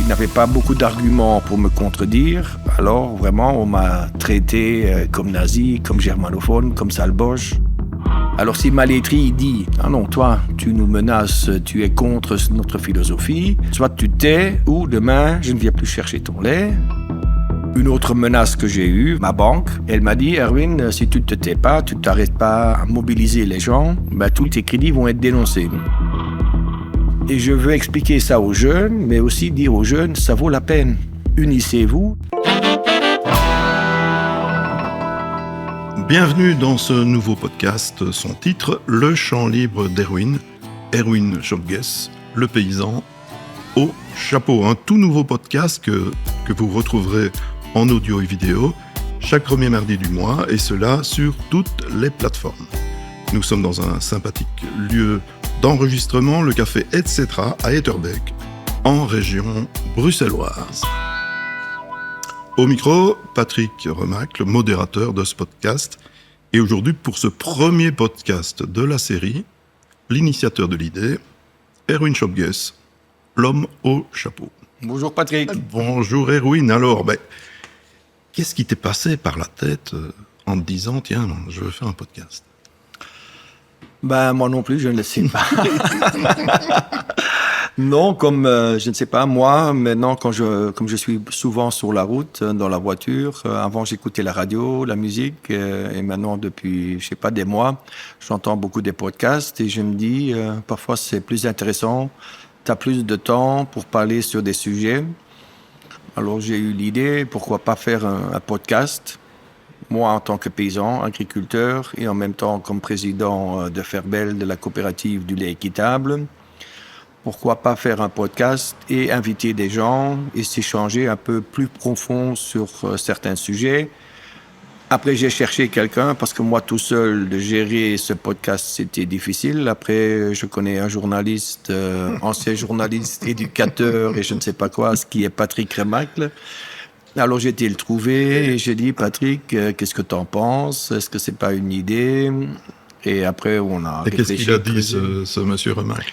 Il n'avait pas beaucoup d'arguments pour me contredire. Alors, vraiment, on m'a traité comme nazi, comme germanophone, comme salboche. Alors, si Malétri dit « Ah non, toi, tu nous menaces, tu es contre notre philosophie, soit tu tais, ou demain, je ne viens plus chercher ton lait. » Une autre menace que j'ai eue, ma banque, elle m'a dit « Erwin, si tu ne te tais pas, tu ne t'arrêtes pas à mobiliser les gens, tous tes crédits vont être dénoncés. » Et je veux expliquer ça aux jeunes, mais aussi dire aux jeunes, ça vaut la peine. Unissez-vous. Bienvenue dans ce nouveau podcast. Son titre, Le Chant libre d'Erwin. Erwin Schopges, le paysan au chapeau. Un tout nouveau podcast que vous retrouverez en audio et vidéo chaque premier mardi du mois, et cela sur toutes les plateformes. Nous sommes dans un sympathique lieu d'enregistrement, le café Etc. à Etterbeek, en région bruxelloise. Au micro, Patrick Remacle, le modérateur de ce podcast. Et aujourd'hui, pour ce premier podcast de la série, l'initiateur de l'idée, Erwin Schopges, l'homme au chapeau. Bonjour Patrick. Bonjour Erwin. Alors, qu'est-ce qui t'est passé par la tête en te disant, tiens, je veux faire un podcast ? Moi non plus, je ne le sais pas. Non, comme je ne sais pas, moi, maintenant, comme je suis souvent sur la route, dans la voiture, avant j'écoutais la radio, la musique, et maintenant depuis, je sais pas, des mois, j'entends beaucoup des podcasts et je me dis, parfois c'est plus intéressant, tu as plus de temps pour parler sur des sujets. Alors j'ai eu l'idée, pourquoi pas faire un podcast. Moi, en tant que paysan, agriculteur, et en même temps comme président de Ferbel, de la coopérative du lait équitable, pourquoi pas faire un podcast et inviter des gens et s'échanger un peu plus profond sur certains sujets. Après, j'ai cherché quelqu'un parce que moi, tout seul, de gérer ce podcast, c'était difficile. Après, je connais un journaliste, ancien journaliste, éducateur et je ne sais pas quoi, ce qui est Patrick Remacle. Alors j'ai été le trouver et j'ai dit, Patrick, qu'est-ce que tu en penses ? Est-ce que c'est pas une idée ? Et après, on a réfléchi. Et qu'est-ce qu'il a dit, ce monsieur Remacle ?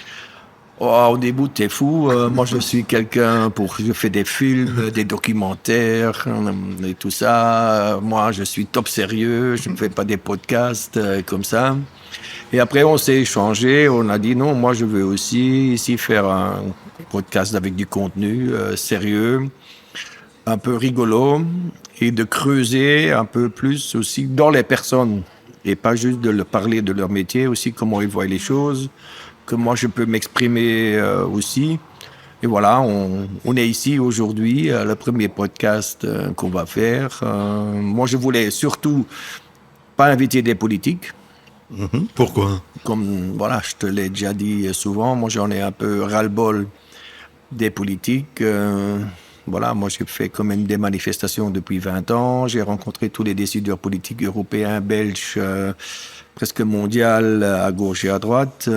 Au début, t'es fou. Moi, je suis quelqu'un je fais des films, des documentaires et tout ça. Moi, je suis top sérieux. Je ne fais pas des podcasts comme ça. Et après, on s'est échangé. On a dit non, moi, je veux aussi ici faire un podcast avec du contenu sérieux, un peu rigolo, et de creuser un peu plus aussi dans les personnes et pas juste de leur parler de leur métier, aussi comment ils voient les choses, que moi je peux m'exprimer aussi. Et voilà, on est ici aujourd'hui, le premier podcast qu'on va faire. Moi, je voulais surtout pas inviter des politiques. Pourquoi ? Comme, voilà, je te l'ai déjà dit souvent, moi j'en ai un peu ras-le-bol des politiques. Voilà, moi j'ai fait quand même des manifestations depuis 20 ans. J'ai rencontré tous les décideurs politiques européens, belges, presque mondial, à gauche et à droite.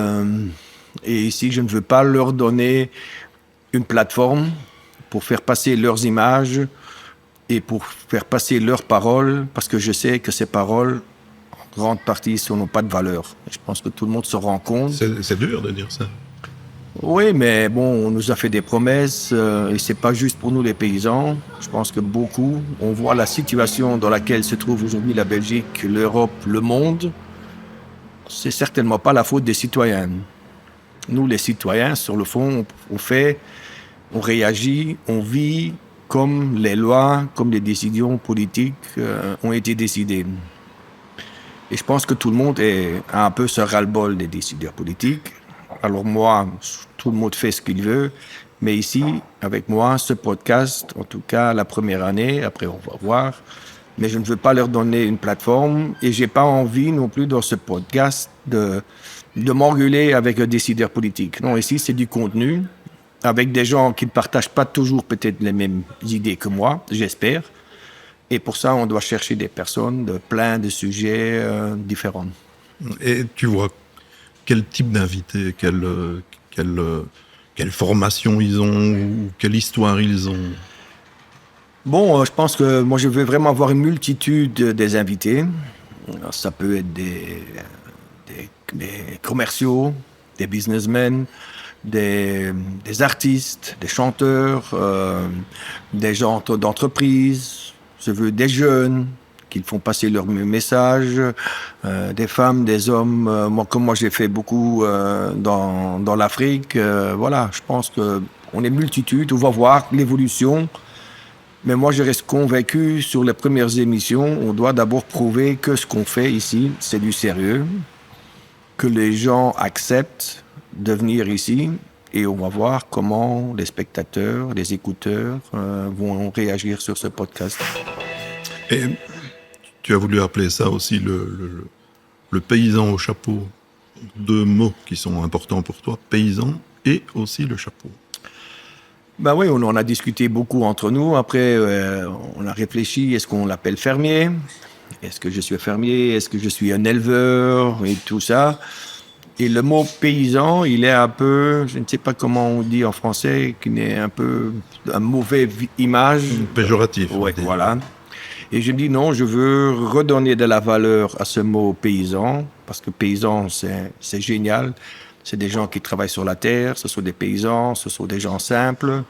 Et ici, je ne veux pas leur donner une plateforme pour faire passer leurs images et pour faire passer leurs paroles, parce que je sais que ces paroles, en grande partie, n'ont pas de valeur. Je pense que tout le monde se rend compte. C'est dur de dire ça. Oui, mais bon, on nous a fait des promesses et c'est pas juste pour nous les paysans. Je pense que beaucoup, on voit la situation dans laquelle se trouve aujourd'hui la Belgique, l'Europe, le monde. C'est certainement pas la faute des citoyens. Nous, les citoyens, sur le fond, on réagit, on vit comme les lois, comme les décisions politiques ont été décidées. Et je pense que tout le monde a un peu ce ras-le-bol des décideurs politiques. Alors moi, tout le monde fait ce qu'il veut, mais ici, avec moi, ce podcast, en tout cas la première année, après on va voir, mais je ne veux pas leur donner une plateforme et j'ai pas envie non plus dans ce podcast de m'engueuler avec un décideur politique. Non, ici c'est du contenu, avec des gens qui ne partagent pas toujours peut-être les mêmes idées que moi, j'espère, et pour ça on doit chercher des personnes de plein de sujets différents. Et tu vois quel type d'invité, quelle formation ils ont, ou quelle histoire ils ont ? Bon, je pense que moi je veux vraiment avoir une multitude des invités. Alors, ça peut être des commerciaux, des businessmen, des artistes, des chanteurs, des gens d'entreprise. Je veux des jeunes qui font passer leur message, des femmes, des hommes. Moi, j'ai fait beaucoup dans l'Afrique. Voilà, je pense qu'on est multitude, on va voir l'évolution. Mais moi, je reste convaincu, sur les premières émissions, on doit d'abord prouver que ce qu'on fait ici, c'est du sérieux, que les gens acceptent de venir ici, et on va voir comment les spectateurs, les écouteurs vont réagir sur ce podcast. Et tu as voulu appeler ça aussi le paysan au chapeau. 2 mots qui sont importants pour toi, paysan et aussi le chapeau. Ben oui, on en a discuté beaucoup entre nous. Après, on a réfléchi, est-ce qu'on l'appelle fermier? Est-ce que je suis un fermier? Est-ce que je suis un éleveur? Et tout ça. Et le mot paysan, il est un peu, je ne sais pas comment on dit en français, qu'il est un peu une mauvaise image. Péjoratif. Oui, voilà. Et je me dis non, je veux redonner de la valeur à ce mot paysan, parce que paysan, c'est génial. C'est des gens qui travaillent sur la terre, ce sont des paysans, ce sont des gens simples.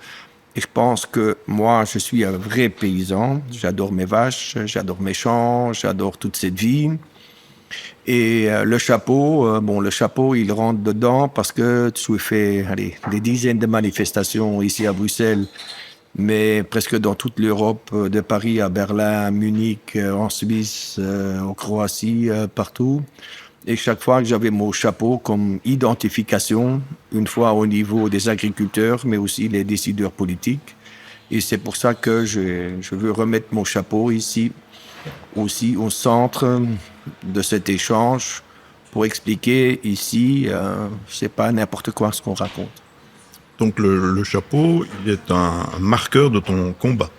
Et je pense que moi, je suis un vrai paysan. J'adore mes vaches, j'adore mes champs, j'adore toute cette vie. Et le chapeau, le chapeau, il rentre dedans parce que tu fais des dizaines de manifestations ici à Bruxelles, mais presque dans toute l'Europe, de Paris à Berlin, à Munich, en Suisse, en Croatie, partout. Et chaque fois que j'avais mon chapeau comme identification, une fois au niveau des agriculteurs, mais aussi les décideurs politiques. Et c'est pour ça que je veux remettre mon chapeau ici, aussi au centre de cet échange, pour expliquer ici, c'est pas n'importe quoi ce qu'on raconte. Donc le chapeau, il est un marqueur de ton combat.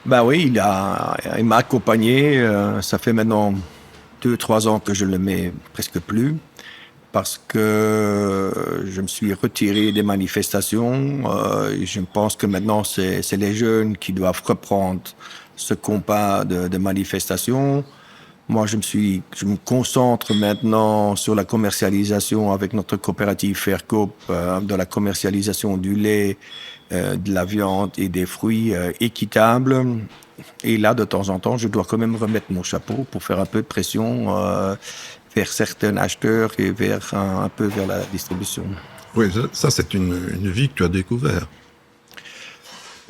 Ben oui, il m'a accompagné, ça fait maintenant 2-3 ans que je le mets presque plus, parce que je me suis retiré des manifestations. Et je pense que maintenant, c'est les jeunes qui doivent reprendre ce combat de manifestation. Moi, je me concentre maintenant sur la commercialisation avec notre coopérative Faircoop, de la commercialisation du lait, de la viande et des fruits équitables. Et là, de temps en temps, je dois quand même remettre mon chapeau pour faire un peu de pression vers certains acheteurs et un peu vers la distribution. Oui, ça c'est une vie que tu as découvert.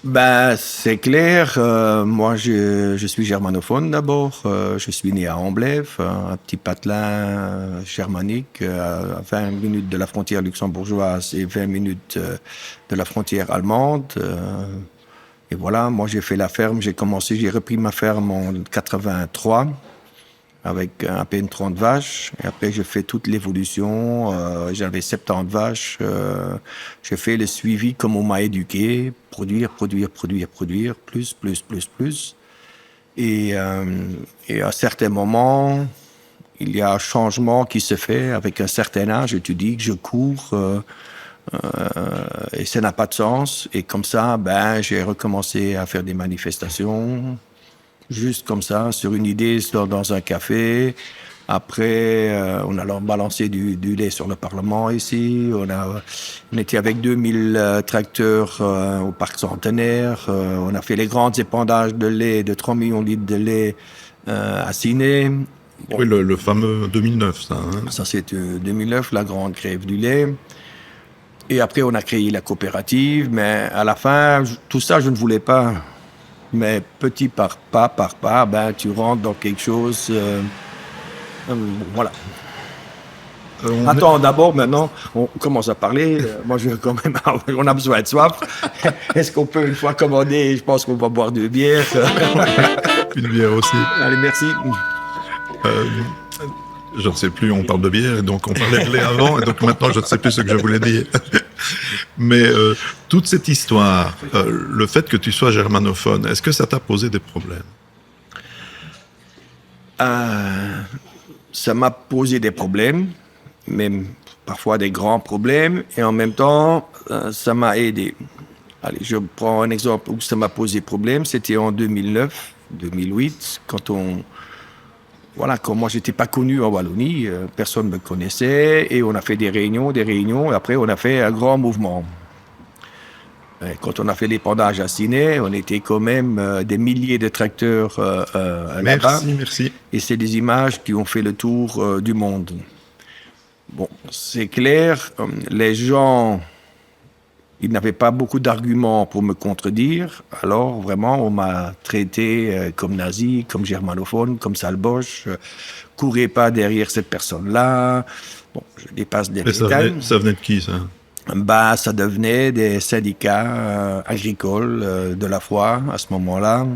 Ben, c'est clair. Moi, je suis germanophone d'abord. Je suis né à Amblève, un petit patelin germanique, à 20 minutes de la frontière luxembourgeoise et 20 minutes de la frontière allemande. Et voilà, moi j'ai fait la ferme, j'ai repris ma ferme en 83 avec à peine 30 vaches. Et après j'ai fait toute l'évolution, j'avais 70 vaches. J'ai fait le suivi comme on m'a éduqué, produire, plus. Et à certains moments, il y a un changement qui se fait avec un certain âge. Et tu dis que je cours... et ça n'a pas de sens. Et comme ça, j'ai recommencé à faire des manifestations, juste comme ça, sur une idée, dans un café. Après, on a balancé du lait sur le Parlement ici. On était avec 2000 tracteurs au parc centenaire. On a fait les grands épandages de lait, de 3 millions de litres de lait à Ciné. Bon. Oui, le fameux 2009, ça. Hein. Ça, c'était 2009, la grande grève du lait. Et après, on a créé la coopérative, mais à la fin, tout ça, je ne voulais pas. Mais petit par pas, tu rentres dans quelque chose... voilà. Attends, d'abord, maintenant, on commence à parler. Moi, on a besoin de soif. Est-ce qu'on peut, une fois commander, je pense qu'on va boire 2 bières. Une bière aussi. Allez, merci. Je ne sais plus, on parle de bière, et donc on parlait de lait avant, et donc maintenant je ne sais plus ce que je voulais dire. Mais toute cette histoire, le fait que tu sois germanophone, est-ce que ça t'a posé des problèmes? Ça m'a posé des problèmes, même parfois des grands problèmes, et en même temps, ça m'a aidé. Allez, je prends un exemple où ça m'a posé problème, c'était en 2009, 2008, quand Voilà, comme moi, j'étais pas connu en Wallonie, personne me connaissait, et on a fait des réunions, et après, on a fait un grand mouvement. Et quand on a fait l'épandage à Ciné, on était quand même des milliers de tracteurs là-bas. Merci. Et c'est des images qui ont fait le tour du monde. Bon, c'est clair, les gens, ils n'avaient pas beaucoup d'arguments pour me contredire. Alors, vraiment, on m'a traité comme nazi, comme germanophone, comme salboche. Courez pas derrière cette personne-là. Bon, je dépasse des détails. Ça venait de qui, ça? Bah, ça devenait des syndicats agricoles de la foi à ce moment-là.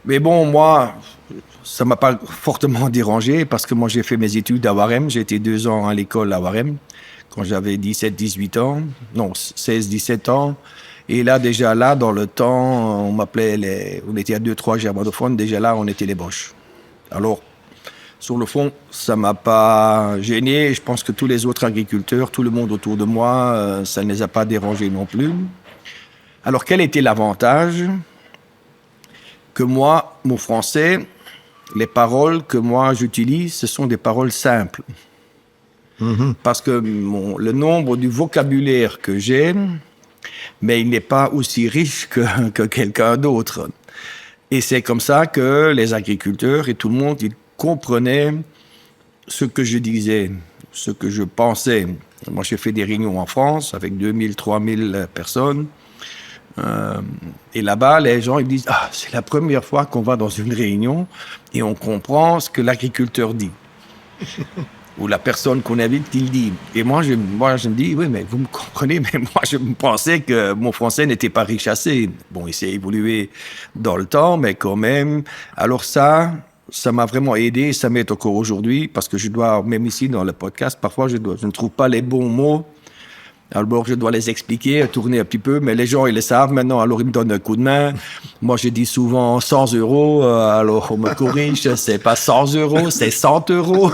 Mais bon, moi, ça m'a pas fortement dérangé parce que moi, j'ai fait mes études à Warem. J'ai été 2 ans à l'école à Warem quand j'avais 17-18 ans. Non, 16-17 ans. Et là, déjà là, dans le temps, on était à 2-3 germanophones. Déjà là, on était les Boches. Alors, sur le fond, ça m'a pas gêné. Je pense que tous les autres agriculteurs, tout le monde autour de moi, ça ne les a pas dérangés non plus. Alors, quel était l'avantage? Que moi, mon français, les paroles que moi j'utilise, ce sont des paroles simples. Parce que le nombre du vocabulaire que j'ai, mais il n'est pas aussi riche que quelqu'un d'autre. Et c'est comme ça que les agriculteurs et tout le monde, ils comprenaient ce que je disais, ce que je pensais. Moi, j'ai fait des réunions en France avec 2000, 3000 personnes. Et là-bas, les gens ils disent « Ah, c'est la première fois qu'on va dans une réunion et on comprend ce que l'agriculteur dit. » Ou la personne qu'on invite, il dit. Et moi, je me dis « Oui, mais vous me comprenez, mais moi, je pensais que mon français n'était pas riche assez. » Bon, il s'est évolué dans le temps, mais quand même. Alors ça m'a vraiment aidé, ça m'aide encore aujourd'hui, parce que je dois, même ici dans le podcast, parfois je ne trouve pas les bons mots. Alors, je dois les expliquer, tourner un petit peu, mais les gens, ils le savent maintenant, alors ils me donnent un coup de main. Moi, je dis souvent 100 €, alors on me corrige, c'est pas 100 €, c'est 100 €.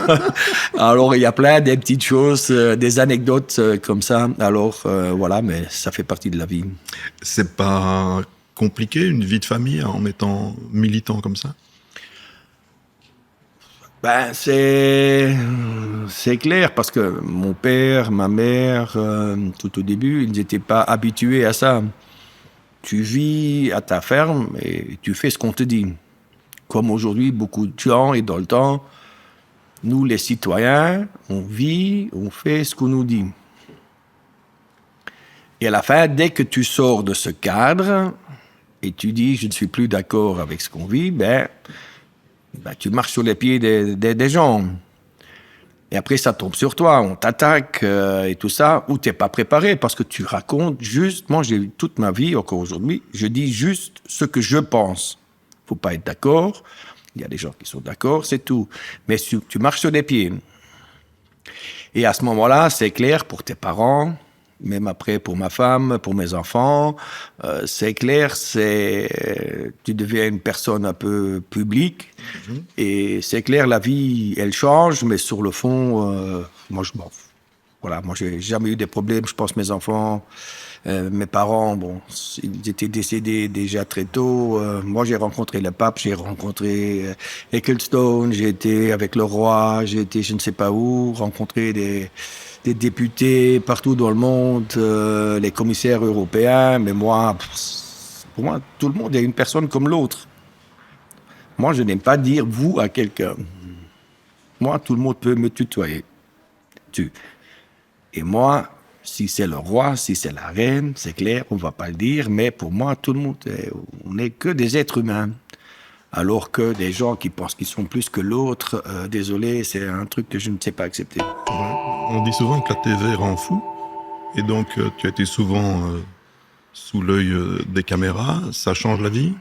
Alors, il y a plein de petites choses, des anecdotes comme ça. Alors, voilà, mais ça fait partie de la vie. C'est pas compliqué, une vie de famille, en étant militant comme ça? Ben, c'est clair, parce que mon père, ma mère, tout au début, ils n'étaient pas habitués à ça. Tu vis à ta ferme et tu fais ce qu'on te dit. Comme aujourd'hui, beaucoup de gens, et dans le temps, nous, les citoyens, on vit, on fait ce qu'on nous dit. Et à la fin, dès que tu sors de ce cadre et tu dis « je ne suis plus d'accord avec ce qu'on vit », tu marches sur les pieds des gens. Et après, ça tombe sur toi, on t'attaque et tout ça, ou t'es pas préparé parce que tu racontes juste, moi j'ai eu toute ma vie, encore aujourd'hui, je dis juste ce que je pense. Faut pas être d'accord, il y a des gens qui sont d'accord, c'est tout. Mais tu marches sur les pieds. Et à ce moment-là, c'est clair pour tes parents, même après pour ma femme, pour mes enfants, c'est clair, tu deviens une personne un peu publique, et c'est clair, la vie, elle change, mais sur le fond, moi j'ai jamais eu des problèmes. Je pense mes enfants, mes parents, bon, ils étaient décédés déjà très tôt. Moi, j'ai rencontré le pape, j'ai rencontré Ecclestone, j'ai été avec le roi, j'ai été je ne sais pas où, rencontré des députés partout dans le monde, les commissaires européens, mais moi, pour moi, tout le monde est une personne comme l'autre. Moi, je n'aime pas dire « vous » à quelqu'un. Moi, tout le monde peut me tutoyer. Et moi, si c'est le roi, si c'est la reine, c'est clair, on ne va pas le dire, mais pour moi, tout le monde, on n'est que des êtres humains. Alors que des gens qui pensent qu'ils sont plus que l'autre, désolé, c'est un truc que je ne sais pas accepter. Ouais. On dit souvent que la TV rend fou, et donc tu as été souvent sous l'œil des caméras. Ça change la vie?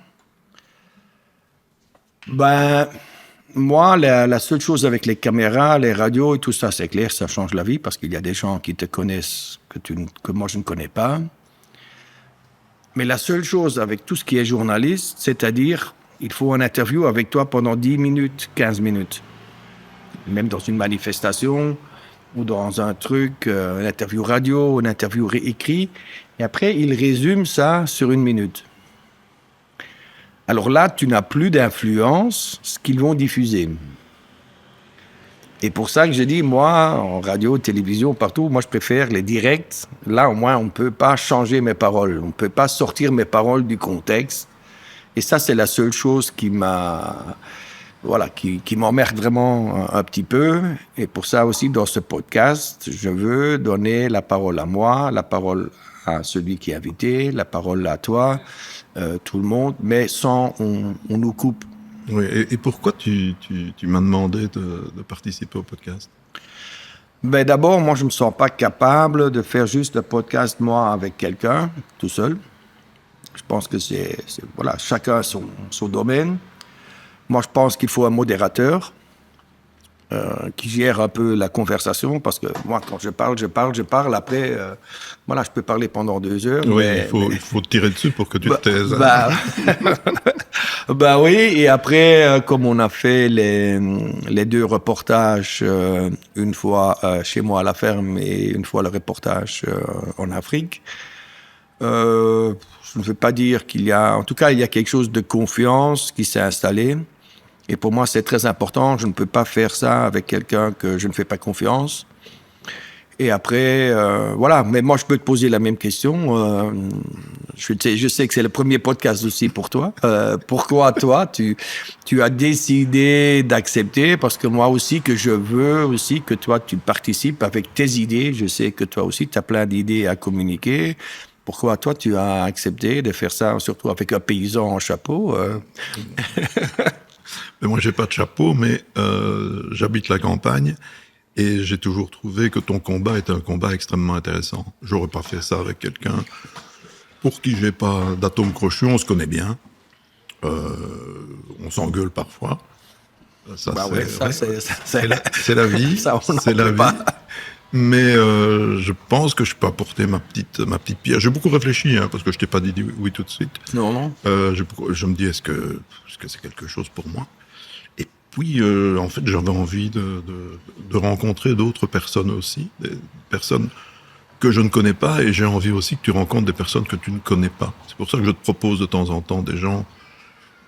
Moi, la seule chose avec les caméras, les radios et tout ça, c'est clair, ça change la vie, parce qu'il y a des gens qui te connaissent que moi je ne connais pas. Mais la seule chose avec tout ce qui est journaliste, c'est-à-dire, il faut une interview avec toi pendant 10 minutes, 15 minutes. Même dans une manifestation, ou dans un truc, une interview radio, une interview écrit, et après, il résume ça sur 1 minute. Alors là, tu n'as plus d'influence ce qu'ils vont diffuser. Et pour ça que je dis, moi, en radio, télévision, partout, moi, je préfère les directs. Là, au moins, on ne peut pas changer mes paroles. On ne peut pas sortir mes paroles du contexte. Et ça, c'est la seule chose qui m'emmerde vraiment un petit peu. Et pour ça aussi, dans ce podcast, je veux donner la parole à moi, la parole à celui qui est invité, la parole à toi, tout le monde, mais sans on nous coupe. Oui, et pourquoi tu m'as demandé de participer au podcast? Ben d'abord, moi, je me sens pas capable de faire juste le podcast, moi, avec quelqu'un, tout seul. Je pense que voilà, chacun son domaine. Moi, je pense qu'il faut un modérateur qui gère un peu la conversation, parce que moi, quand je parle. Après, voilà, je peux parler pendant 2 heures. Oui, mais il faut te tirer dessus pour que tu te taises. Bah oui, et après, comme on a fait les 2 reportages, une fois chez moi à la ferme et une fois le reportage en Afrique, je ne veux pas dire qu'il y a... En tout cas, il y a quelque chose de confiance qui s'est installé. Et pour moi, c'est très important. Je ne peux pas faire ça avec quelqu'un que je ne fais pas confiance. Et après, voilà. Mais moi, je peux te poser la même question. Je sais que c'est le premier podcast aussi pour toi. Pourquoi toi, tu as décidé d'accepter? Parce que moi aussi, que je veux aussi que toi, tu participes avec tes idées. Je sais que toi aussi, tu as plein d'idées à communiquer. Pourquoi toi, tu as accepté de faire ça, surtout avec un paysan en chapeau? Mais moi, j'ai pas de chapeau, mais j'habite la campagne. Et j'ai toujours trouvé que ton combat était un combat extrêmement intéressant. J'aurais pas fait ça avec quelqu'un pour qui j'ai pas d'atome crochu. On se connaît bien. On s'engueule parfois. Ça, c'est la vie. Ça, c'est la vie. Pas. Mais je pense que je peux apporter ma petite pierre. J'ai beaucoup réfléchi, parce que je t'ai pas dit oui tout de suite. Non. Je me dis, est-ce que c'est quelque chose pour moi? Oui, en fait, j'avais envie de rencontrer d'autres personnes aussi, des personnes que je ne connais pas, et j'ai envie aussi que tu rencontres des personnes que tu ne connais pas. C'est pour ça que je te propose de temps en temps des gens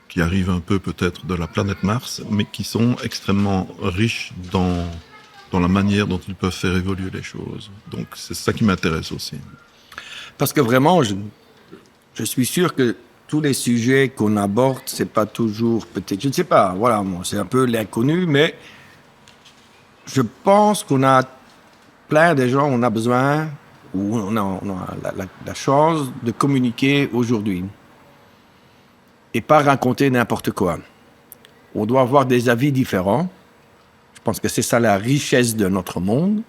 qui arrivent un peu peut-être de la planète Mars, mais qui sont extrêmement riches dans la manière dont ils peuvent faire évoluer les choses. Donc c'est ça qui m'intéresse aussi. Parce que vraiment, je suis sûr que tous les sujets qu'on aborde, c'est pas toujours peut-être, je ne sais pas, voilà, moi, c'est un peu l'inconnu, mais je pense qu'on a plein de gens, on a besoin, ou on a la chance de communiquer aujourd'hui. Et pas raconter n'importe quoi. On doit avoir des avis différents. Je pense que c'est ça la richesse de notre monde,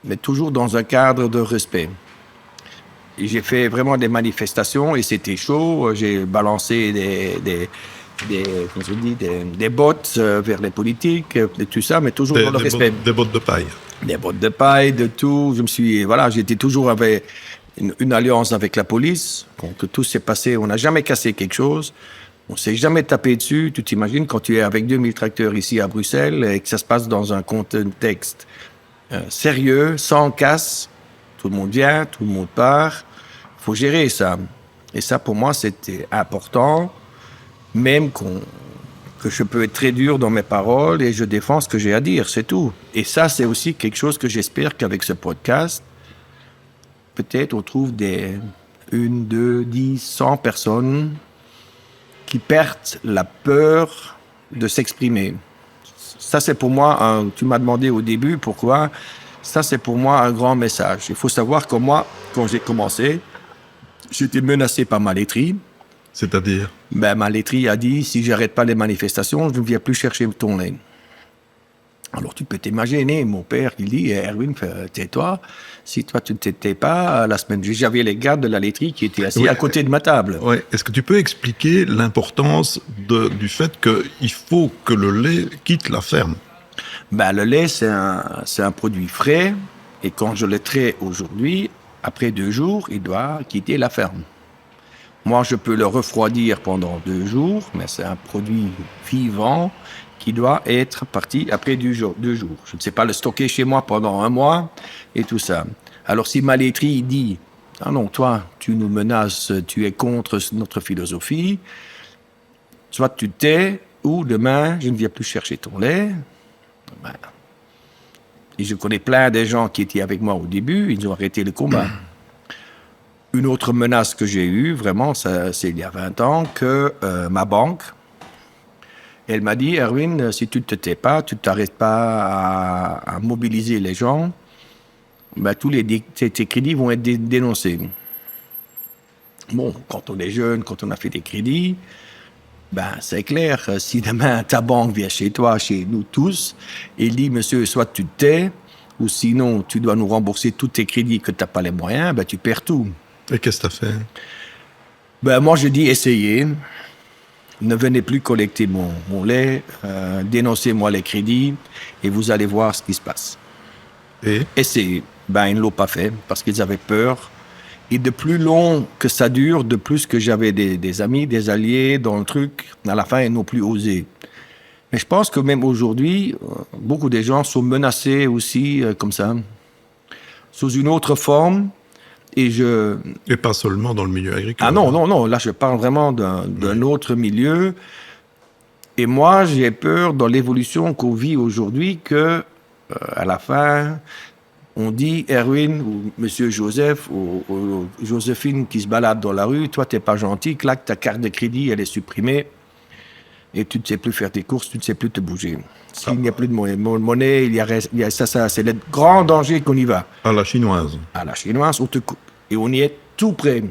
mais toujours dans un cadre de respect. Et j'ai fait vraiment des manifestations et c'était chaud. J'ai balancé des bottes vers les politiques, et tout ça, mais toujours dans le respect. Des bottes de paille. Des bottes de paille, de tout. J'étais toujours avec une alliance avec la police. Quand tout s'est passé, on n'a jamais cassé quelque chose. On s'est jamais tapé dessus. Tu t'imagines quand tu es avec 2000 tracteurs ici à Bruxelles et que ça se passe dans un contexte sérieux, sans casse. Tout le monde vient, tout le monde part. Il faut gérer ça. Et ça, pour moi, c'était important. Même que je peux être très dur dans mes paroles et je défends ce que j'ai à dire, c'est tout. Et ça, c'est aussi quelque chose que j'espère qu'avec ce podcast, peut-être on trouve 1, 2, 10, 100 personnes qui perdent la peur de s'exprimer. Ça, c'est pour moi, tu m'as demandé au début pourquoi, ça, c'est pour moi un grand message. Il faut savoir que moi, quand j'ai commencé, j'étais menacé par ma laiterie. C'est-à-dire? Ma laiterie a dit, si j'arrête pas les manifestations, je ne viens plus chercher ton lait. Alors tu peux t'imaginer, mon père, il dit, Erwin, tais-toi. Si toi, tu ne t'étais pas, la semaine, j'avais les gars de la laiterie qui étaient assis à côté de ma table. Ouais. Est-ce que tu peux expliquer l'importance du fait qu'il faut que le lait quitte la ferme? Le lait, c'est un produit frais. Et quand je le traite aujourd'hui, après 2 jours, il doit quitter la ferme. Moi, je peux le refroidir pendant 2 jours, mais c'est un produit vivant qui doit être parti après 2 jours. Je ne sais pas le stocker chez moi pendant 1 mois et tout ça. Alors, si ma laiterie dit « Ah non, toi, tu nous menaces, tu es contre notre philosophie, soit tu tais, ou demain, je ne viens plus chercher ton lait. » Et je connais plein de gens qui étaient avec moi au début, ils ont arrêté le combat. Une autre menace que j'ai eue, vraiment, c'est il y a 20 ans, que ma banque, elle m'a dit, Erwin, si tu ne te tais pas, tu ne t'arrêtes pas à mobiliser les gens, ben, tous tes crédits vont être dénoncés. Bon, quand on est jeune, quand on a fait des crédits, ben, c'est clair, si demain ta banque vient chez toi, chez nous tous, et dit, monsieur, soit tu te tais, ou sinon tu dois nous rembourser tous tes crédits que tu n'as pas les moyens, ben, tu perds tout. Et qu'est-ce que tu as fait? Ben, moi, je dis, essayez. Ne venez plus collecter mon lait, dénoncez-moi les crédits, et vous allez voir ce qui se passe. Et essayez. Ben, ils ne l'ont pas fait, parce qu'ils avaient peur. Et de plus long que ça dure, de plus que j'avais des amis, des alliés dans le truc, à la fin, ils n'ont plus osé. Mais je pense que même aujourd'hui, beaucoup de gens sont menacés aussi comme ça, sous une autre forme. Et pas seulement dans le milieu agricole. Ah non, là je parle vraiment d'un autre milieu. Et moi, j'ai peur dans l'évolution qu'on vit aujourd'hui que, à la fin, on dit, Erwin, ou Monsieur Joseph, ou Joséphine qui se balade dans la rue, toi, t'es pas gentil, claque, ta carte de crédit, elle est supprimée, et tu ne sais plus faire tes courses, tu ne sais plus te bouger. S'il n'y a plus de monnaie, il y a ça, c'est le grand danger qu'on y va. À la chinoise. À la chinoise, on te coupe. Et on y est tout près.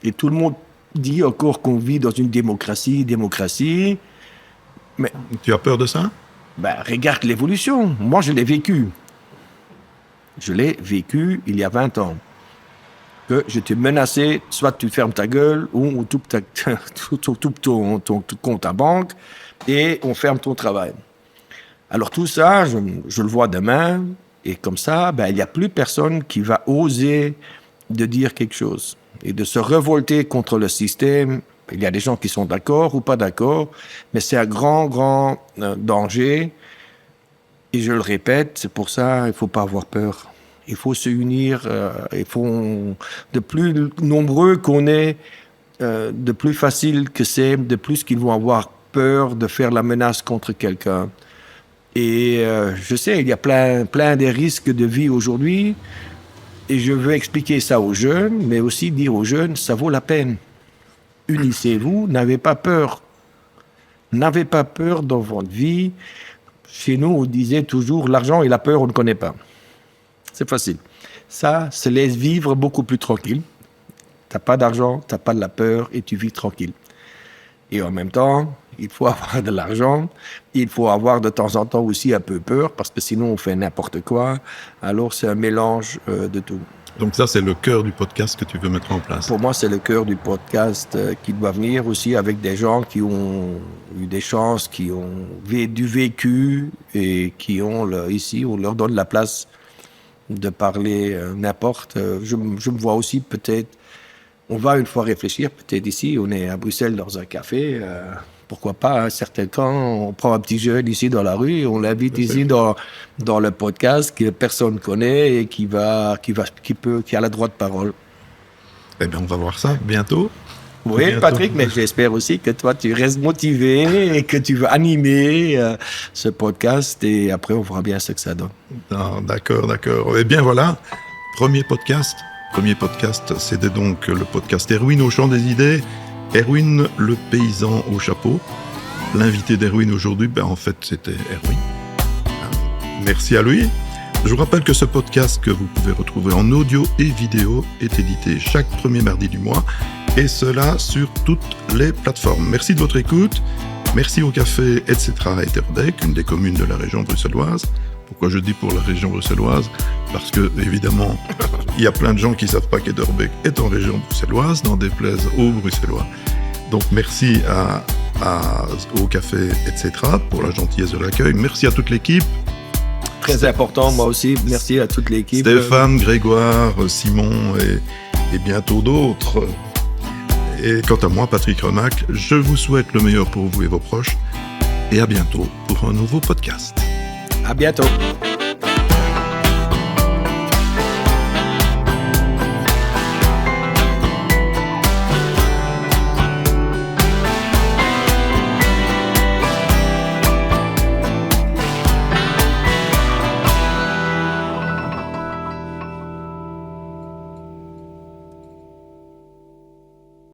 Et tout le monde dit encore qu'on vit dans une démocratie. Mais tu as peur de ça? Ben, regarde l'évolution. Moi, je l'ai vécu. Je l'ai vécu il y a 20 ans. Que j'étais menacé, soit tu fermes ta gueule, ou tu ton compte à banque, et on ferme ton travail. Alors tout ça, je le vois demain, et comme ça, ben, il n'y a plus personne qui va oser de dire quelque chose et de se révolter contre le système. Il y a des gens qui sont d'accord ou pas d'accord, mais c'est un grand danger. Et je le répète, c'est pour ça, il ne faut pas avoir peur. Il faut se unir. De plus nombreux qu'on est, de plus facile que c'est, de plus qu'ils vont avoir peur de faire la menace contre quelqu'un. Et je sais, il y a plein de risques de vie aujourd'hui. Et je veux expliquer ça aux jeunes, mais aussi dire aux jeunes, ça vaut la peine. Unissez-vous, n'avez pas peur. N'avez pas peur dans votre vie. Chez nous, on disait toujours, l'argent et la peur, on ne connaît pas. C'est facile. Ça se laisse vivre beaucoup plus tranquille. Tu n'as pas d'argent, tu n'as pas de la peur et tu vis tranquille. Et en même temps, il faut avoir de l'argent. Il faut avoir de temps en temps aussi un peu peur, parce que sinon on fait n'importe quoi. Alors c'est un mélange de tout. Donc ça, c'est le cœur du podcast que tu veux mettre en place. Pour moi, c'est le cœur du podcast qui doit venir aussi avec des gens qui ont eu des chances, qui ont du vécu et qui ont, ici, on leur donne la place de parler n'importe. Je me vois aussi peut-être, on va une fois réfléchir, peut-être ici, on est à Bruxelles dans un café, pourquoi pas, un certain temps, on prend un petit jeune ici dans la rue, on l'invite ici dans le podcast que personne connaît et qui a la droit de parole. Eh bien, on va voir ça bientôt. Oui, bientôt. Patrick, mais j'espère aussi que toi, tu restes motivé et que tu vas animer ce podcast et après, on verra bien ce que ça donne. Non, d'accord. Eh bien, voilà, premier podcast, c'était donc le podcast Erwin au champ des idées. Erwin, le paysan au chapeau. L'invité d'Erwin aujourd'hui, en fait, c'était Erwin. Merci à lui. Je vous rappelle que ce podcast que vous pouvez retrouver en audio et vidéo est édité chaque premier mardi du mois, et cela sur toutes les plateformes. Merci de votre écoute. Merci au café etc. Etterbeek, une des communes de la région bruxelloise. Pourquoi je dis pour la région bruxelloise? Parce que, évidemment, il y a plein de gens qui ne savent pas qu'Etterbeek est en région bruxelloise, n'en déplaise aux Bruxellois. Donc, merci au café, etc. pour la gentillesse de l'accueil. Merci à toute l'équipe. Très important, moi aussi. Merci à toute l'équipe. Stéphane, Grégoire, Simon et bientôt d'autres. Et quant à moi, Patrick Remac, je vous souhaite le meilleur pour vous et vos proches. Et à bientôt pour un nouveau podcast. À bientôt.